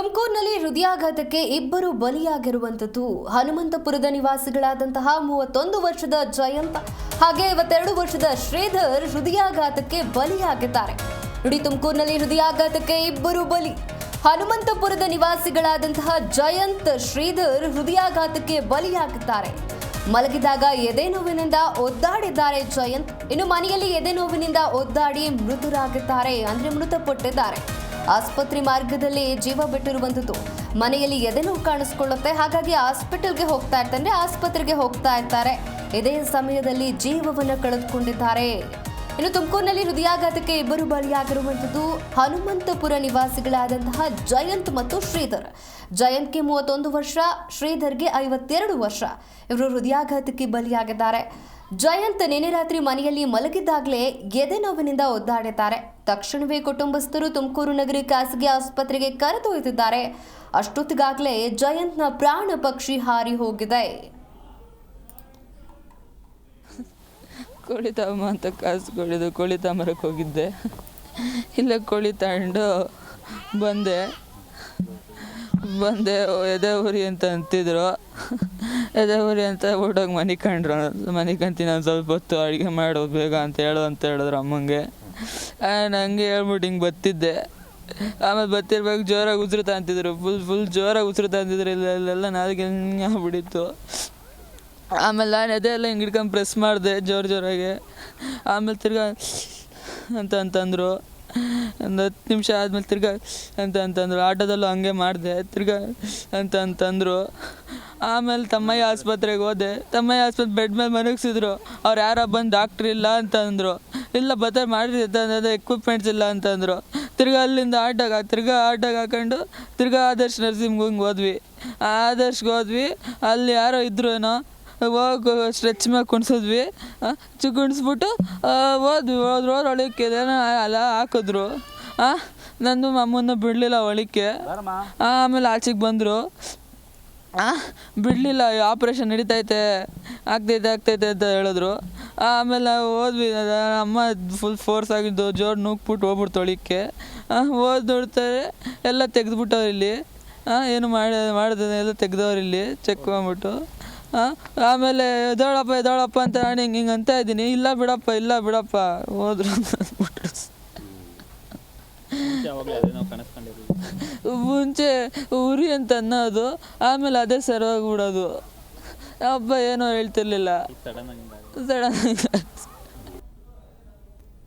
ತುಮಕೂರಿನಲ್ಲಿ ಹೃದಯಾಘಾತಕ್ಕೆ ಇಬ್ಬರು ಬಲಿಯಾಗಿರುವಂತದ್ದು ಹನುಮಂತಪುರದ ನಿವಾಸಿಗಳಾದಂತಹ 31 ವರ್ಷದ ಜಯಂತ್ ಹಾಗೆ 52 ವರ್ಷದ ಶ್ರೀಧರ್ ಹೃದಯಾಘಾತಕ್ಕೆ ಬಲಿಯಾಗಿದ್ದಾರೆ. ನೋಡಿ, ತುಮಕೂರಿನಲ್ಲಿ ಹೃದಯಾಘಾತಕ್ಕೆ ಇಬ್ಬರು ಬಲಿ. ಹನುಮಂತಪುರದ ನಿವಾಸಿಗಳಾದಂತಹ ಜಯಂತ್, ಶ್ರೀಧರ್ ಹೃದಯಾಘಾತಕ್ಕೆ ಬಲಿಯಾಗಿದ್ದಾರೆ. ಮಲಗಿದಾಗ ಎದೆ ನೋವಿನಿಂದ ಒದ್ದಾಡಿದ್ದಾರೆ ಜಯಂತ್. ಇನ್ನು ಮನೆಯಲ್ಲಿ ಎದೆ ನೋವಿನಿಂದ ಒದ್ದಾಡಿ ಮೃತಪಟ್ಟಿದ್ದಾರೆ. ಆಸ್ಪತ್ರೆ ಮಾರ್ಗದಲ್ಲಿ ಜೀವ ಬಿಟ್ಟಿರುವಂತದ್ದು. ಮನೆಯಲ್ಲಿ ಎದೆ ನೋವು ಕಾಣಿಸ್ಕೊಳ್ಳುತ್ತೆ, ಹಾಗಾಗಿ ಆಸ್ಪತ್ರೆಗೆ ಹೋಗ್ತಾ ಇರ್ತಾರೆ. ಇದೇ ಸಮಯದಲ್ಲಿ ಜೀವವನ್ನು ಕಳೆದುಕೊಂಡಿದ್ದಾರೆ. ಇನ್ನು ತುಮಕೂರಿನಲ್ಲಿ ಹೃದಯಾಘಾತಕ್ಕೆ ಇಬ್ಬರು ಬಲಿಯಾಗಿರುವಂತದ್ದು ಹನುಮಂತಪುರ ನಿವಾಸಿಗಳಾದಂತಹ ಜಯಂತ್ ಮತ್ತು ಶ್ರೀಧರ್. ಜಯಂತ್ಗೆ 31 ವರ್ಷ, ಶ್ರೀಧರ್ಗೆ 52 ವರ್ಷ. ಇವರು ಹೃದಯಾಘಾತಕ್ಕೆ ಬಲಿಯಾಗಿದ್ದಾರೆ. ಜಯಂತ್ ನಿನ್ನೆ ರಾತ್ರಿ ಮನೆಯಲ್ಲಿ ಮಲಗಿದ್ದಾಗಲೇ ಎದೆ ನೋವಿನಿಂದ ಒದ್ದಾಡಿದ್ದಾರೆ. ತಕ್ಷಣವೇ ಕುಟುಂಬಸ್ಥರು ತುಮಕೂರು ನಗರ ಖಾಸಗಿ ಆಸ್ಪತ್ರೆಗೆ ಕರೆದೊಯ್ದಿದ್ದಾರೆ. ಅಷ್ಟೊತ್ತಿಗಾಗಲೇ ಜಯಂತ್ನ ಪ್ರಾಣ ಪಕ್ಷಿ ಹಾರಿ ಹೋಗಿದೆ. ಕೋಳಿ ತಗೊಂಬ ಅಂತ ಕಾಸು ಕೊಡಿದ್ದು ಕೋಳಿ ತಗೊಂಬರಕ್ಕೆ ಹೋಗಿದ್ದೆ. ಇಲ್ಲ ಕೋಳಿ ತಗೊಂಡು ಬಂದೆ ಎದೆ ಉರಿ ಅಂತ ಅಂತಿದ್ರು. ಎದೆ ಉರಿ ಅಂತ ಓಡೋಗಿ ಮನಿಕಂತೀನಿ ನಾನು ಸ್ವಲ್ಪ ಹೊತ್ತು ಅಡುಗೆ ಮಾಡೋದು ಬೇಗ ಅಂತ ಹೇಳಿದ್ರು ಅಮ್ಮಂಗೆ. ನನಗೆ ಹೇಳ್ಬಿಟ್ಟು ಹಿಂಗೆ ಬತ್ತಿದ್ದೆ. ಆಮೇಲೆ ಬತ್ತಿರ್ಬೇಕು ಜೋರಾಗಿ ಉಸಿರುತ್ತಾ ಅಂತಿದ್ರು. ಫುಲ್ ಜೋರಾಗಿ ಉಸಿರುತ್ತಾ ಅಂತಿದ್ರು. ಇಲ್ಲೆಲ್ಲ ನಾಲ್ಗೆ ಹಿಂಗೆ ಆಗ್ಬಿಟ್ಟಿತ್ತು. ಆಮೇಲೆ ನಾನು ಎದೆ ಎಲ್ಲ ಹಿಂಗೆ ಹಿಡ್ಕೊಂಡು ಪ್ರೆಸ್ ಮಾಡಿದೆ ಜೋರಾಗಿ. ಆಮೇಲೆ ತಿರ್ಗಾ ಅಂತಂದರು. ಒಂದು 10 ನಿಮಿಷ ಆದಮೇಲೆ ತಿರ್ಗಾ ಅಂತಂದರು. ಆಟೋದಲ್ಲೂ ಹಂಗೆ ಮಾಡಿದೆ. ತಿರ್ಗಾ ಅಂತಂದರು. ಆಮೇಲೆ ತಮ್ಮಯ್ಯ ಆಸ್ಪತ್ರೆಗೆ ಹೋದೆ. ತಮ್ಮಯ್ಯ ಆಸ್ಪತ್ರೆ ಬೆಡ್ ಮೇಲೆ ಮನಗಿಸಿದ್ರು. ಅವ್ರು ಯಾರೋ ಬಂದು ಡಾಕ್ಟ್ರ್ ಇಲ್ಲ ಅಂತಂದರು. ಇಲ್ಲ ಮಾಡಿರಿ ಅಂತಂದ್ರೆ ಎಕ್ವಿಪ್ಮೆಂಟ್ಸ್ ಇಲ್ಲ ಅಂತಂದರು. ತಿರ್ಗಾ ಅಲ್ಲಿಂದ ಆಟೋಗೆ ಹಾಕೊಂಡು ತಿರ್ಗಾ ಆದರ್ಶ್ ನರ್ಸಿಂಗ್ ಹೋದ್ವಿ. ಅಲ್ಲಿ ಯಾರೋ ಇದ್ರು ಏನೋ, ಹೋಗಿ ಸ್ಟ್ರೆಚ್ ಮೇಲೆ ಕುಣಿಸಿದ್ವಿ. ಕುಣಿಸ್ಬಿಟ್ಟು ಹೋದ್ವಿ. ಒಳಕ್ಕೆ ಎಲ್ಲ ಹಾಕಿದ್ರು. ನಂದು ಅಮ್ಮನ್ನು ಬಿಡಲಿಲ್ಲ ಒಳಕ್ಕೆ. ಆಮೇಲೆ ಆಚೆಗೆ ಬಂದರು. ಬಿಡಲಿಲ್ಲ, ಆಪ್ರೇಷನ್ ನಡೀತೈತೆ ಆಗ್ತೈತೆ ಅಂತ ಹೇಳಿದ್ರು. ಆಮೇಲೆ ಹೋದ್ವಿ. ಅಮ್ಮ ಫುಲ್ ಫೋರ್ಸ್ ಆಗಿದ್ದು ಜೋರು ನುಗ್ಬಿಟ್ಟು ಹೋಗ್ಬಿಡ್ತು ಒಳಕ್ಕೆ. ನೋಡ್ತಾರೆ ಎಲ್ಲ ತೆಗೆದ್ಬಿಟ್ಟವ್ರು ಇಲ್ಲಿ. ಏನು ಮಾಡಿದೆ ಎಲ್ಲ ತೆಗ್ದವ್ರು ಇಲ್ಲಿ ಚೆಕ್ ಮಾಡ್ಬಿಟ್ಟು. ಆಮೇಲೆ ಎದೋಳಪ್ಪ ಅಂತ ನಾನು ಹಿಂಗೆ ಅಂತ ಇದ್ದೀನಿ. ಇಲ್ಲ ಬಿಡಪ್ಪ ಹೋದ್ರು ಅಂದ್ಬಿಟ್ರು. ಮುಂಚೆ ಉರಿ ಅಂತ ಅನ್ನೋದು, ಆಮೇಲೆ ಅದೇ ಸರೋಗ್ಬಿಡೋದು. ಹಬ್ಬ ಏನೋ ಹೇಳ್ತಿರ್ಲಿಲ್ಲ. ಸಡನ್